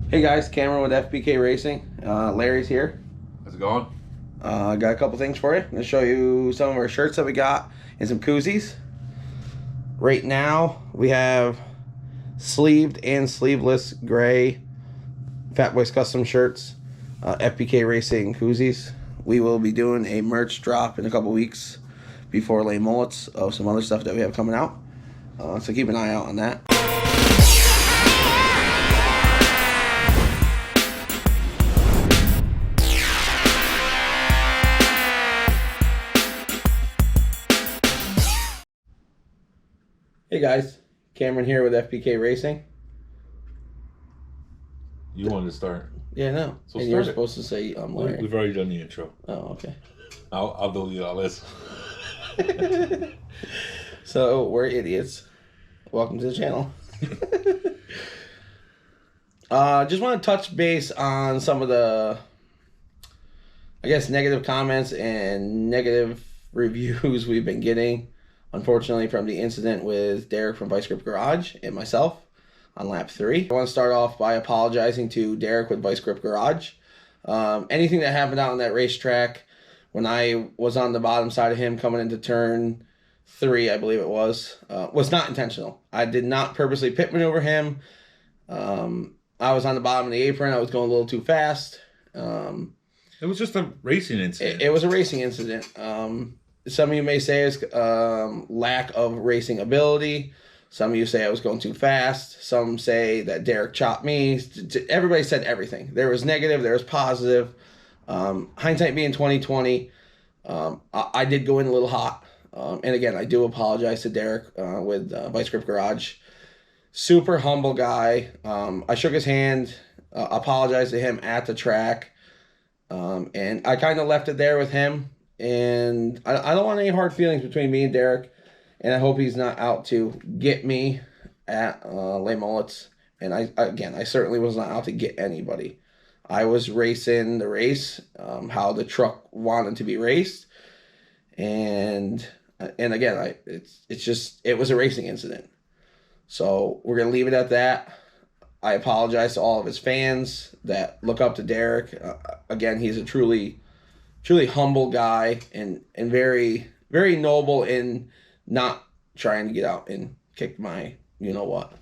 Hey guys, Cameron with FBKRacing. Larry's here. How's it going? I got a couple things for you. I'm going to show you some of our shirts that we got and some koozies. Right now, we have sleeved and sleeveless gray Fat Boys Custom shirts, FBK Racing koozies. We will be doing a merch drop in a couple weeks before Lay Mullets of some other stuff that we have coming out. So keep an eye out on that. Hey guys, Cameron here with FBK Racing. You wanted to start. Yeah, no. So and you're start it. supposed to say I'm Larry. We've already done the intro. Oh, okay. I'll delete all this. So we're idiots. Welcome to the channel. Just want to touch base on some of the, I guess, negative comments and negative reviews we've been getting, unfortunately, from the incident with Derek from Vice Grip Garage and myself on lap 3. I want to start off by apologizing to Derek with Vice Grip Garage. Anything that happened out on that racetrack when I was on the bottom side of him coming into turn 3, I believe it was not intentional. I did not purposely pit maneuver him. I was on the bottom of the apron. I was going a little too fast. It was just a racing incident. It was a racing incident. Some of you may say it's lack of racing ability. Some of you say I was going too fast. Some say that Derek chopped me. Everybody said everything. There was negative. There was positive. Hindsight being 2020, I did go in a little hot. And again, I do apologize to Derek with Vice Grip Garage. Super humble guy. I shook his hand, apologized to him at the track. And I kind of left it there with him. And I don't want any hard feelings between me and Derek. And I hope he's not out to get me at Lay Mullets. And I certainly was not out to get anybody. I was racing the race, how the truck wanted to be raced. And again, it was a racing incident. So we're going to leave it at that. I apologize to all of his fans that look up to Derek. Again, he's a truly humble guy and very, very noble in not trying to get out and kick my you-know-what.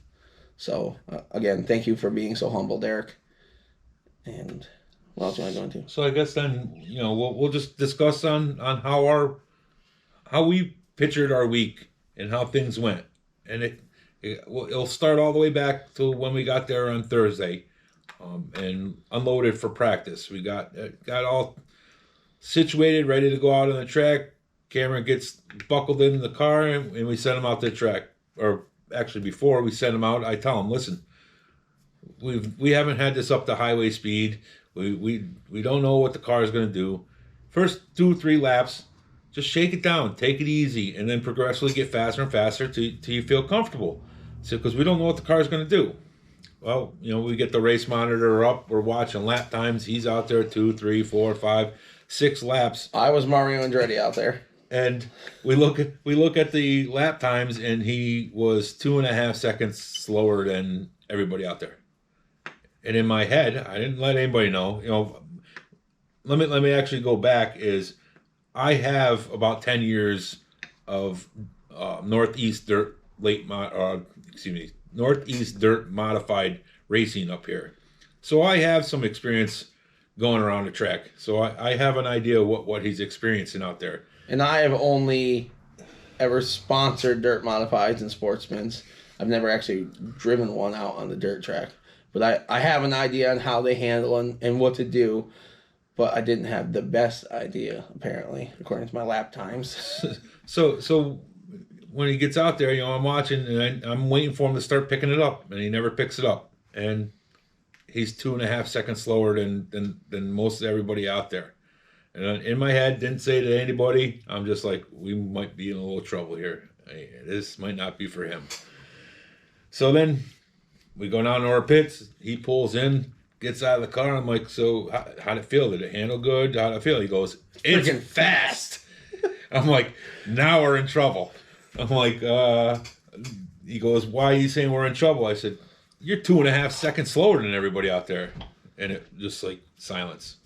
So, again, thank you for being so humble, Derek. And what else am I going to? So I guess then, we'll just discuss on how we pictured our week and how things went. And it'll start all the way back to when we got there on Thursday and unloaded for practice. We got all situated, ready to go out on the track. Cameron gets buckled in the car, and we send him out to the track. Or actually, before we send him out, I tell him, listen, we haven't had this up to highway speed. We don't know what the car is going to do. First 2-3 laps, just shake it down, take it easy, and then progressively get faster and faster till you feel comfortable. So, because we don't know what the car is going to do. Well, we get the race monitor up. We're watching lap times. He's out there 2, 3, 4, 5, 6 laps. I was Mario Andretti out there. And we look at the lap times, and he was 2.5 seconds slower than everybody out there. And in my head, I didn't let anybody know. Let me actually go back. I have about 10 years of Northeast Dirt Northeast Dirt modified racing up here, so I have some experience going around the track. So I have an idea what he's experiencing out there. And I have only ever sponsored dirt modifieds and sportsmans. I've never actually driven one out on the dirt track. But I have an idea on how they handle and what to do. But I didn't have the best idea, apparently, according to my lap times. So when he gets out there, I'm watching, and I'm waiting for him to start picking it up. And he never picks it up. And he's 2.5 seconds slower than most everybody out there. And in my head, didn't say to anybody. I'm just like, we might be in a little trouble here. This might not be for him. So then we go down to our pits. He pulls in, gets out of the car. I'm like, so how'd it feel? Did it handle good? How'd it feel? He goes, it's Freaking fast. I'm like, now we're in trouble. I'm like, he goes, why are you saying we're in trouble? I said, you're 2.5 seconds slower than everybody out there, and it just like silence.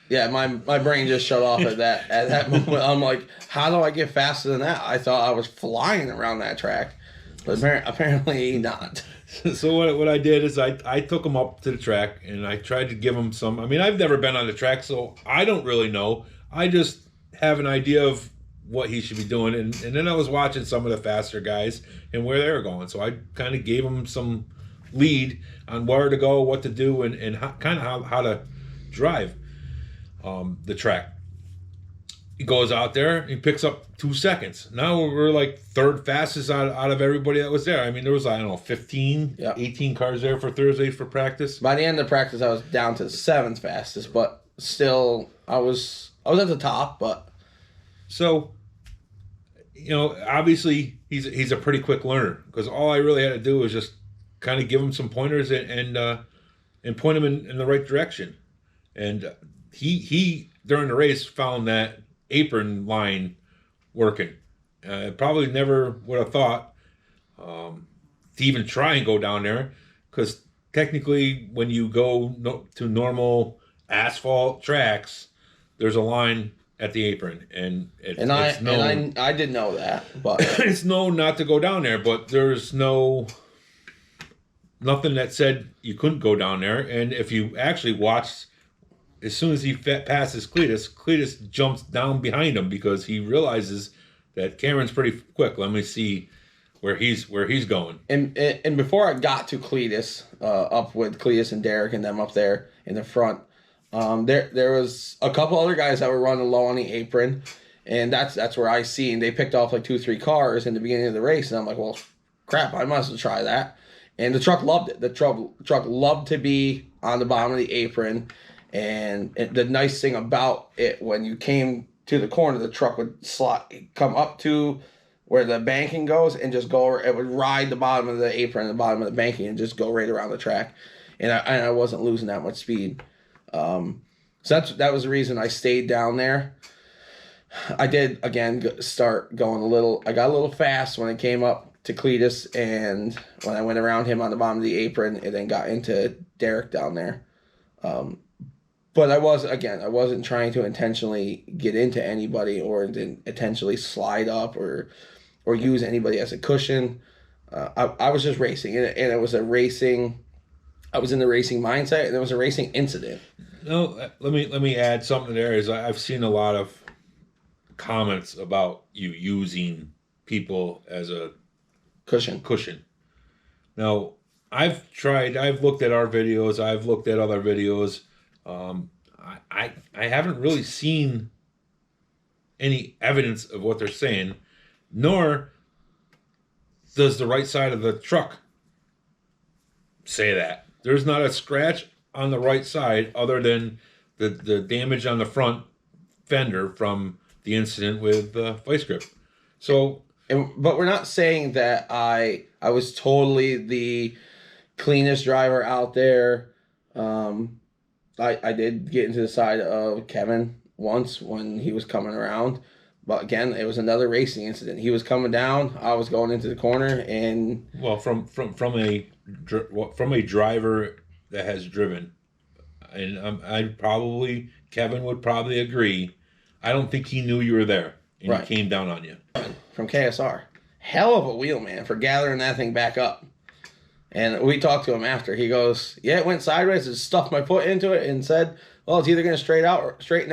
Yeah, my brain just shut off at that moment. I'm like, how do I get faster than that? I thought I was flying around that track, but apparently not. So what I did is I took him up to the track and I tried to give him some. I mean, I've never been on the track, so I don't really know. I just have an idea of what he should be doing, and then I was watching some of the faster guys and where they were going. So I kind of gave him some lead on where to go, what to do, and how to drive the track. He goes out there, he picks up 2 seconds. Now we're like third fastest out of everybody that was there. I mean, there was, I don't know, 15, 18 cars there for Thursday for practice. By the end of practice, I was down to 7th fastest, but still, I was at the top. But so, obviously he's a pretty quick learner, because all I really had to do was just kind of give him some pointers and point him in the right direction. And he during the race found that apron line working. Probably never would have thought to even try and go down there, because technically when you go to normal asphalt tracks, there's a line at the apron, and I did know that, but it's known not to go down there. But there's nothing that said you couldn't go down there. And if you actually watched, as soon as he passes Cletus jumps down behind him, because he realizes that Cameron's pretty quick. Let me see where he's going. And before I got to Cletus, up with Cletus and Derek and them up there in the front, there was a couple other guys that were running low on the apron, and that's where I seen they picked off like 2-3 cars in the beginning of the race, and I'm like, well, crap, I might as well try that. And the truck loved it. The truck loved to be on the bottom of the apron. And the nice thing about it, when you came to the corner, the truck would come up to where the banking goes and just go. It would ride the bottom of the apron, the bottom of the banking, and just go right around the track. And I wasn't losing that much speed. So that was the reason I stayed down there. I did again start going I got a little fast when I came up to Cletus, and when I went around him on the bottom of the apron, and then got into Derek down there. But I wasn't trying to intentionally get into anybody or intentionally slide up or use anybody as a cushion. I was just racing, and it was a racing. I was in the racing mindset, and it was a racing incident. No, let me add something there. Is I've seen a lot of comments about you using people as a cushion. Now, I've looked at our videos. I've looked at other videos. I haven't really seen any evidence of what they're saying, nor does the right side of the truck say that. There's not a scratch on the right side other than the damage on the front fender from the incident with vice grip. So, but we're not saying that I was totally the cleanest driver out there. I did get into the side of Kevin once when he was coming around, but again, it was another racing incident. He was coming down, I was going into the corner, and from a driver that has driven, and Kevin would probably agree. I don't think he knew you were there, and he came down on you. From KSR, hell of a wheel, man, for gathering that thing back up. And we talked to him after. He goes, yeah, it went sideways. I stuffed my foot into it and said, well, it's either going to straighten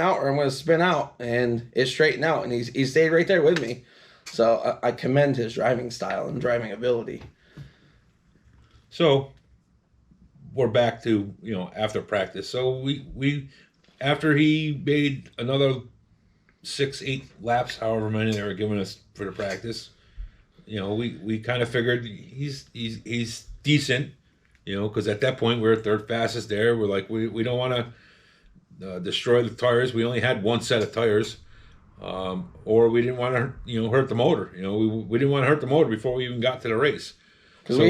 out or I'm going to spin out. And it straightened out. And he stayed right there with me. So I commend his driving style and driving ability. So we're back to, after practice. So we after he made another 6-8 laps, however many they were giving us for the practice, we kind of figured he's decent, because at that point we were third fastest there. We're like, we don't want to destroy the tires. We only had one set of tires, or we didn't want to hurt the motor. We didn't want to hurt the motor before we even got to the race. Because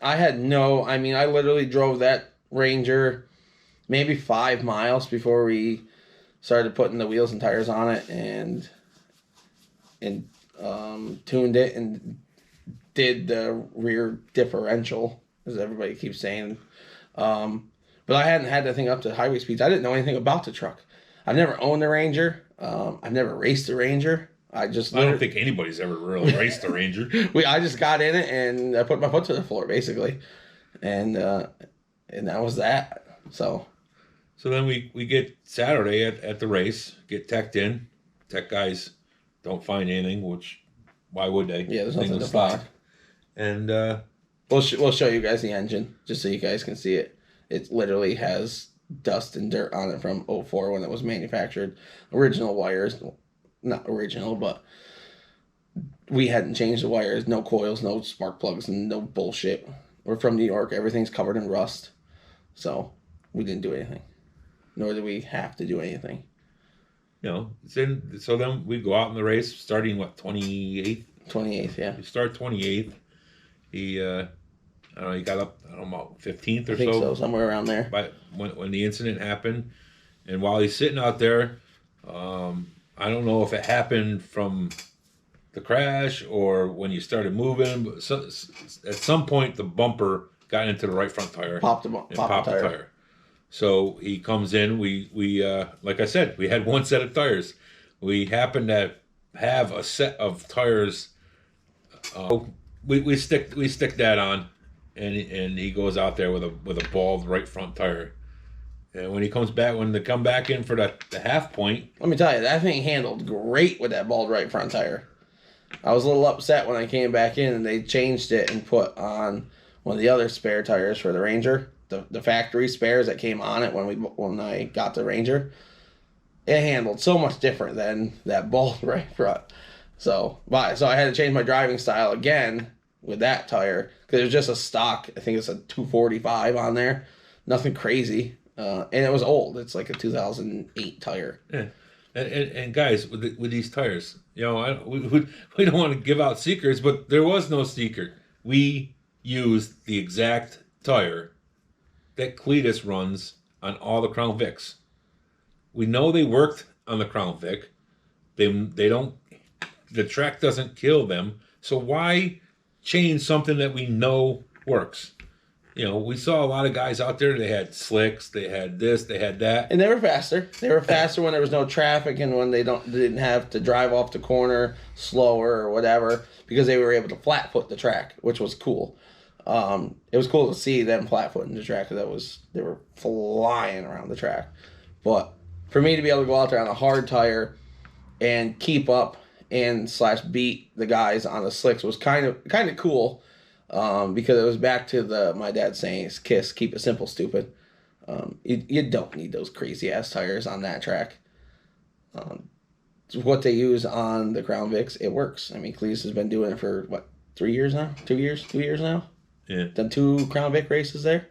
I literally drove that Ranger maybe 5 miles before we started putting the wheels and tires on it, and tuned it and did the rear differential as everybody keeps saying. But I hadn't had that thing up to highway speeds. I didn't know anything about the truck. I've never owned a Ranger. I've never raced a Ranger. I don't think anybody's ever really raced a Ranger. I just got in it and I put my foot to the floor basically, and that was that. So then we get Saturday at the race, get teched in. Tech guys don't find anything, which why would they? Yeah, there's nothing to find. And we'll show you guys the engine just so you guys can see it. It literally has dust and dirt on it from 04 when it was manufactured. Original wires, not original, but we hadn't changed the wires. No coils, no spark plugs, and no bullshit. We're from New York. Everything's covered in rust. So we didn't do anything. Nor did we have to do anything. So then we go out in the race starting, 28th? 28th, yeah. We start 28th. He, I don't know, he got up, 15th or so. I think so, somewhere around there. But when the incident happened, and while he's sitting out there, I don't know if it happened from the crash or when you started moving, but at some point the bumper got into the right front tire. Popped the tire. So he comes in. We like I said, we had one set of tires. We happened to have a set of tires. We stick that on, and he goes out there with a bald right front tire. And when they come back in for the half point, let me tell you, that thing handled great with that bald right front tire. I was a little upset when I came back in and they changed it and put on one of the other spare tires for the Ranger, the factory spares that came on it when I got the Ranger. It handled so much different than that bald right front. So I had to change my driving style again with that tire because it was just a stock. I think it's a 245 on there, nothing crazy. And it was old. It's like a 2008 tire. Yeah. And guys, with these tires, we don't want to give out secrets, but there was no secret. We used the exact tire that Cletus runs on all the Crown Vics. We know they worked on the Crown Vic. They don't. The track doesn't kill them. So why change something that we know works? We saw a lot of guys out there. They had slicks. They had this. They had that. And they were faster. They were faster when there was no traffic and when they didn't have to drive off the corner slower or whatever because they were able to flat foot the track, which was cool. It was cool to see them flat footing the track because they were flying around the track. But for me to be able to go out there on a hard tire and keep up and / beat the guys on the slicks was kind of cool. Because it was back to my dad saying, "Kiss, keep it simple, stupid." You don't need those crazy ass tires on that track. What they use on the Crown Vics, it works. I mean, Cleese has been doing it for 3 years now, 2 years now. Yeah, done 2 Crown Vic races there,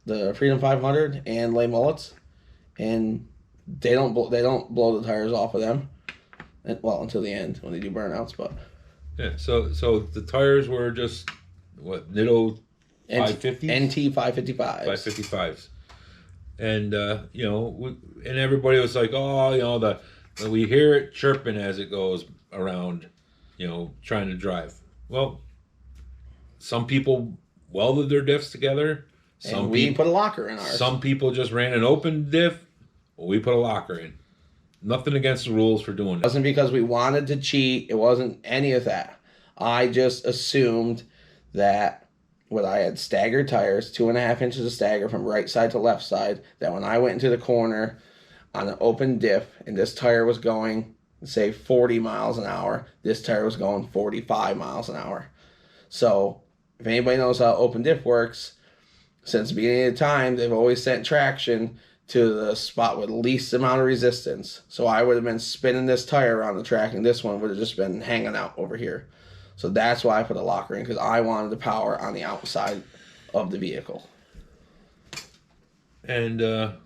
the Freedom 500 and Lay Mullets, and they don't blow the tires off of them, until the end when they do burnouts, but. Yeah, so the tires were just Nitto 550s? NT 555s. 555s. And and everybody was like, "Oh, we hear it chirping as it goes around, trying to drive." Well, some people welded their diffs together. We put a locker in ours. Some people just ran an open diff. Well, we put a locker in. Nothing against the rules for doing it. It wasn't because we wanted to cheat. It wasn't any of that. I just assumed that when I had staggered tires, 2.5 inches of stagger from right side to left side, that when I went into the corner on an open diff and this tire was going, say, 40 miles an hour, this tire was going 45 miles an hour. So if anybody knows how open diff works, since the beginning of time, they've always sent traction to the spot with least amount of resistance. So I would have been spinning this tire around the track and this one would have just been hanging out over here. So that's why I put a locker in, because I wanted the power on the outside of the vehicle. And the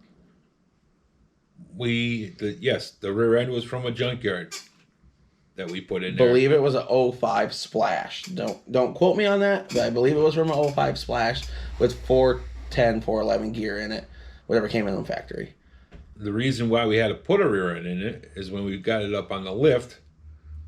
rear end was from a junkyard that we put in there. I believe it was a 05 Splash. Don't quote me on that, but I believe it was from a 05 Splash with 410, 411 gear in it. Whatever came in the factory. The reason why we had to put a rear end in it is when we got it up on the lift,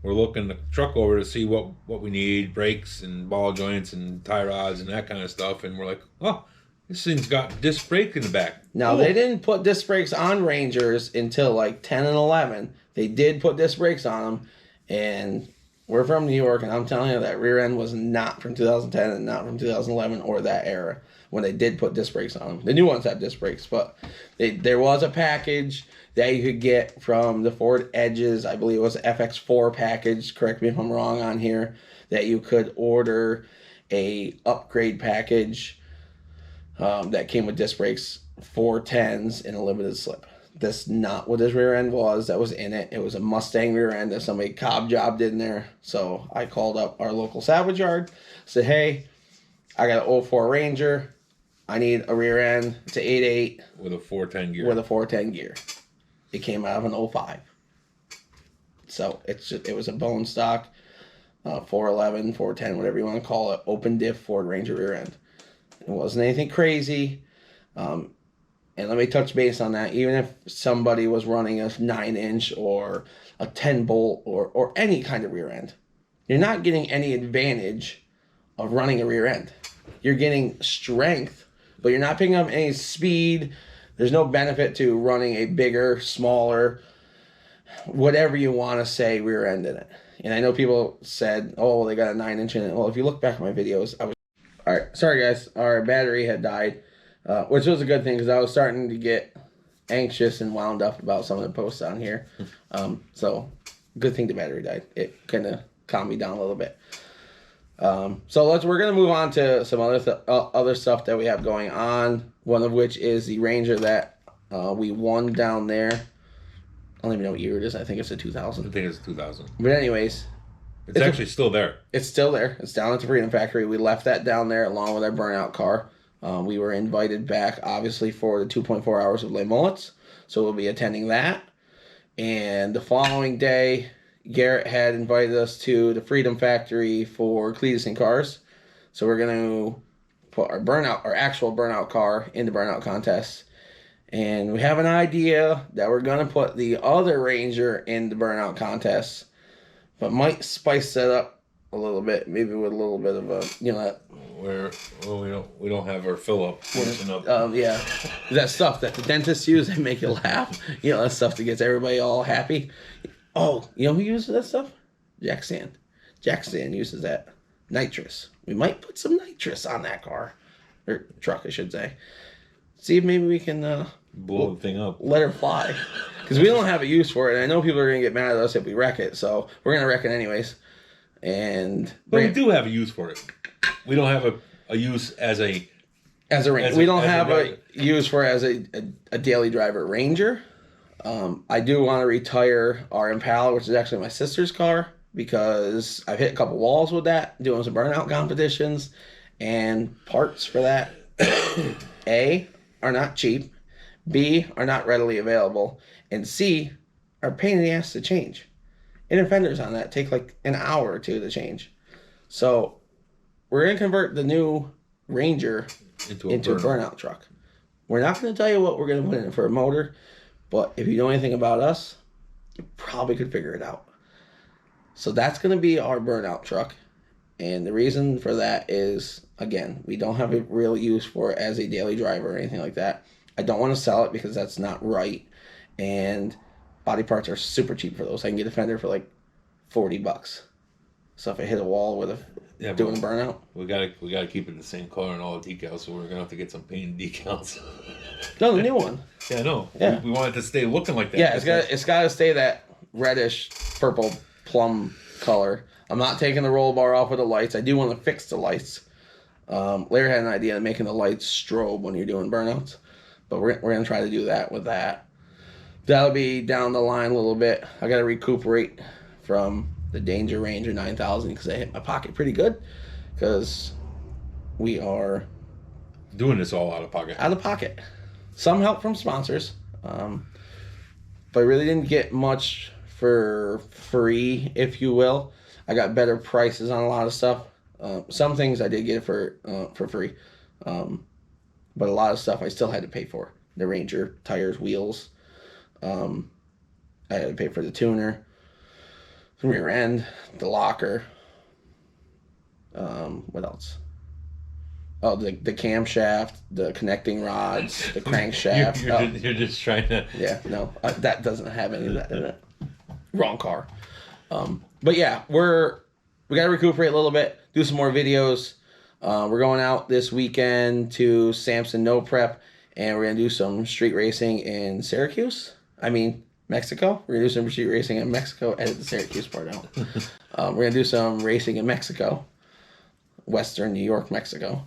we're looking the truck over to see what we need, brakes and ball joints and tie rods and that kind of stuff. And we're like, oh, this thing's got disc brake in the back. Now, they didn't put disc brakes on Rangers until like 10 and 11. They did put disc brakes on them, and we're from New York, and I'm telling you that rear end was not from 2010 and not from 2011 or that era when they did put disc brakes on them. The new ones have disc brakes, but there was a package that you could get from the Ford Edges. I believe it was FX4 package. Correct me if I'm wrong on here. That you could order a upgrade package that came with disc brakes, 410s in a limited slip. That's not what his rear end was that was in it. It was a Mustang rear end that somebody cob jobbed in there. So I called up our local salvage yard, said, hey, I got an 04 Ranger. I need a rear end. It's an 8.8. With a 410 gear. With a 410 gear. It came out of an 05. So it was a bone stock, 411, 410, whatever you want to call it, open diff Ford Ranger rear end. It wasn't anything crazy. And let me touch base on that. Even if somebody was running a 9-inch or a 10-bolt or any kind of rear end, you're not getting any advantage of running a rear end. You're getting strength, but you're not picking up any speed. There's no benefit to running a bigger, smaller, whatever you want to say, rear end in it. And I know people said, oh, well, they got a 9-inch in it. Well, if you look back at my videos, all right, sorry guys, our battery had died, which was a good thing because I was starting to get anxious and wound up about some of the posts on here. So good thing the battery died. It kind of calmed me down a little bit. So we're gonna move on to some other stuff that we have going on. One of which is the Ranger that we won down there. I don't even know what year it is. I think it's a 2000. I think it's 2000. But anyways, it's actually still there. It's still there. It's down at the Freedom Factory. We left that down there along with our burnout car. We were invited back, obviously, for the 2.4 hours of Les Mullets. So we'll be attending that. And the following day, Garrett had invited us to the Freedom Factory for Cletus and Cars. So we're going to put our actual burnout car in the burnout contest. And we have an idea that we're going to put the other Ranger in the burnout contest, but might spice that up a little bit, maybe with a little bit of a, we don't have our fill up. Yeah, that stuff that the dentists use that make you laugh. That stuff that gets everybody all happy. Oh, you know who uses that stuff? Jack Sand. Jack Sand uses that. Nitrous. We might put some nitrous on that car. Or truck, I should say. See if maybe we can blow the thing up. Let her fly. Because we don't have a use for it. And I know people are going to get mad at us if we wreck it. So we're going to wreck it anyways. But we do have a use for it. We don't have a use as a Ranger. We don't have a use for it as a daily driver Ranger. I do want to retire our Impala, which is actually my sister's car, because I've hit a couple walls with that, doing some burnout competitions, and parts for that, A, are not cheap, B, are not readily available, and C, are a pain in the ass to change. Inner fenders on that take like an hour or two to change. So we're going to convert the new Ranger into a burnout truck. We're not going to tell you what we're going to put in it for a motor, but if you know anything about us, you probably could figure it out. So that's going to be our burnout truck. And the reason for that is, again, we don't have a real use for it as a daily driver or anything like that. I don't want to sell it because that's not right. And body parts are super cheap for those. I can get a fender for like $40. So if I hit a wall with doing a burnout, we gotta keep it the same color and all the decals. So we're gonna have to get some paint decals. No, the new one. Yeah, no. Yeah, we want it to stay looking like that. Yeah, it's got to stay that reddish purple plum color. I'm not taking the roll bar off of the lights. I do want to fix the lights. Larry had an idea of making the lights strobe when you're doing burnouts, but we're gonna try to do that with that. That'll be down the line a little bit. I gotta recuperate from the Danger Ranger 9000 because I hit my pocket pretty good, because we are doing this all out of pocket. Out of pocket. Some help from sponsors, but I really didn't get much for free, if you will. I got better prices on a lot of stuff. Some things I did get for free, but a lot of stuff I still had to pay for. The Ranger tires, wheels. I had to pay for the tuner. rear end, the locker. What else? Oh, the camshaft, the connecting rods, the crankshaft. You're just trying to. Yeah, no, that doesn't have any of that in it. Wrong car. But yeah, we got to recuperate a little bit, do some more videos. We're going out this weekend to Samson No Prep, and we're gonna do some street racing in Syracuse. Mexico. We're gonna do some street racing in Mexico. Edit the Syracuse part out. We're gonna do some racing in Mexico, Western New York, Mexico.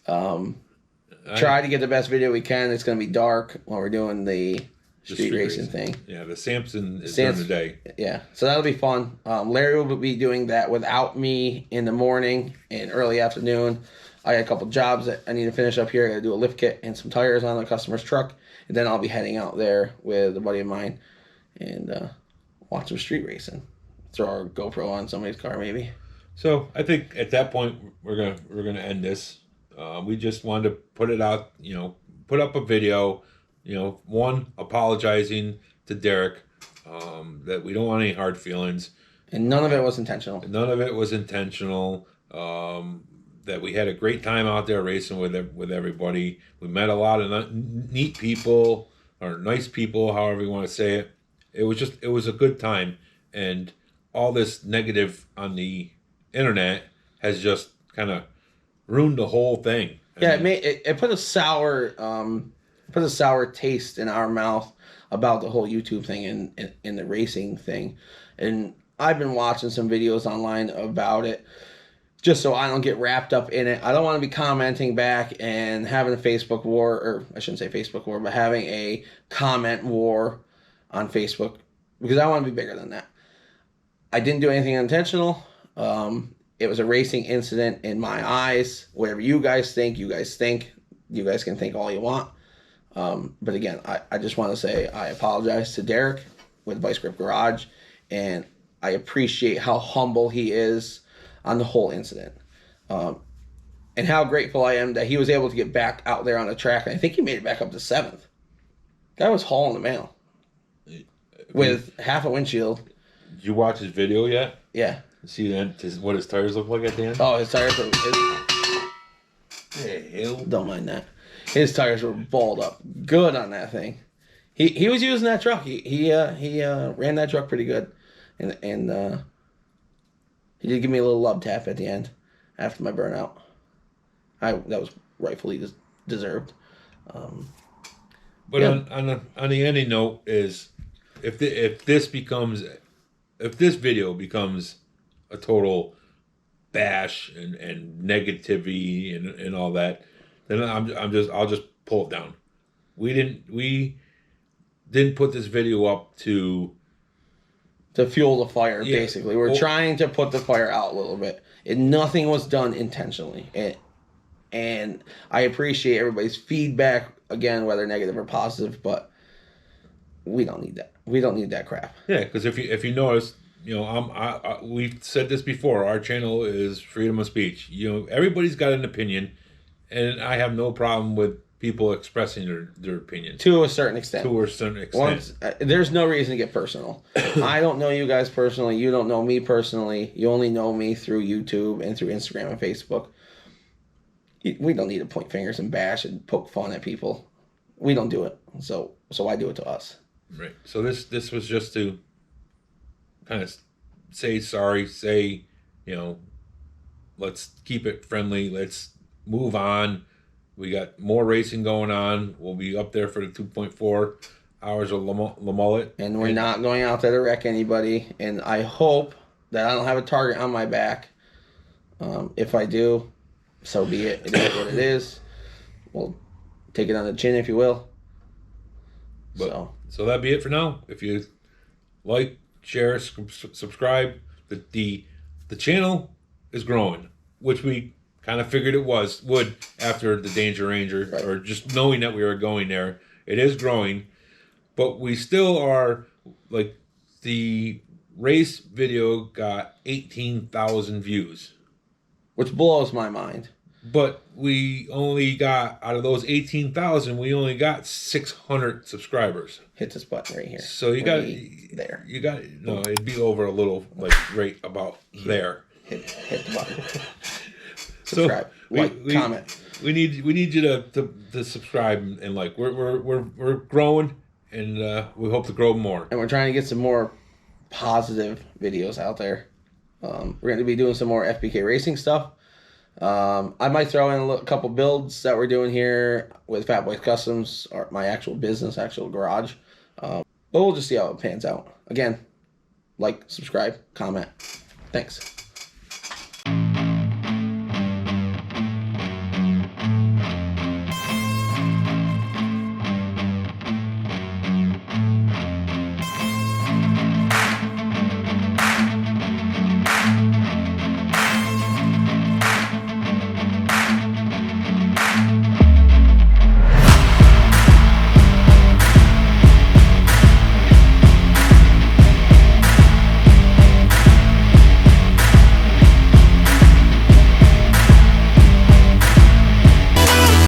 Try to get the best video we can. It's gonna be dark while we're doing the street racing thing. Yeah, the Samson is during the day. Yeah, so that'll be fun. Larry will be doing that without me in the morning and early afternoon. I got a couple jobs that I need to finish up here. I got to do a lift kit and some tires on the customer's truck, and then I'll be heading out there with a buddy of mine and watch some street racing. Throw our GoPro on somebody's car, maybe. So I think at that point we're gonna end this. We just wanted to put it out, put up a video. One, apologizing to Derek, that we don't want any hard feelings. And none of it was intentional. That we had a great time out there racing with everybody. We met a lot of neat people, or nice people, however you want to say it. It was a good time. And all this negative on the internet has just kind of ruined the whole thing. It put a sour taste in our mouth about the whole YouTube thing and the racing thing. And I've been watching some videos online about it just so I don't get wrapped up in it. I don't want to be commenting back and having a Facebook war, or I shouldn't say Facebook war, but having a comment war on Facebook, because I want to be bigger than that. I didn't do anything intentional. It was a racing incident in my eyes. Whatever you guys think, you guys think. You guys can think all you want. But again, I just want to say I apologize to Derek with Vice Grip Garage, and I appreciate how humble he is on the whole incident. And how grateful I am that he was able to get back out there on the track. And I think he made it back up to 7th. Guy was hauling the mail with half a windshield. Did you watch his video yet? Yeah. See what his tires look like at the end? Oh, his tires were... Hell. Don't mind that. His tires were balled up good on that thing. He was using that truck. He ran that truck pretty good, and he did give me a little love tap at the end after my burnout. That was rightfully deserved. But yeah. on the ending note is, if this video becomes a total bash and negativity and all that, then I'll just pull it down. We didn't put this video up to fuel the fire. Yeah. Basically, we're trying to put the fire out a little bit. Nothing was done intentionally, and I appreciate everybody's feedback, again, whether negative or positive, but we don't need that. We don't need that crap. Yeah, because if you notice, we've said this before. Our channel is freedom of speech. Everybody's got an opinion, and I have no problem with people expressing their opinions to a certain extent. There's no reason to get personal. I don't know you guys personally. You don't know me personally. You only know me through YouTube and through Instagram and Facebook. We don't need to point fingers and bash and poke fun at people. We don't do it. So why do it to us? Right. So this was just to kind of say sorry, let's keep it friendly. Let's move on. We got more racing going on. We'll be up there for the 2.4 hours of Le Mullet. And we're not going out there to wreck anybody. And I hope that I don't have a target on my back. If I do, so be it. It is what it is. We'll take it on the chin, if you will. So that'd be it for now. If you like, share, subscribe. The channel is growing, which we kind of figured would after the Danger Ranger, right, or just knowing that we were going there. It is growing, but we still are, like, the race video got 18,000 views. Which blows my mind. but we only got, out of those 18,000, we only got 600 subscribers. Hit this button right here. So you got there. You got no. It'd be over a little, like right about there. Hit the button. Subscribe, so, comment. We need you to subscribe and like. We're growing, and we hope to grow more. And we're trying to get some more positive videos out there. We're going to be doing some more FBK Racing stuff. I might throw in a couple builds that we're doing here with Fat Boys Customs, or my actual business, actual garage. But we'll just see how it pans out. Again, like, subscribe, comment. Thanks.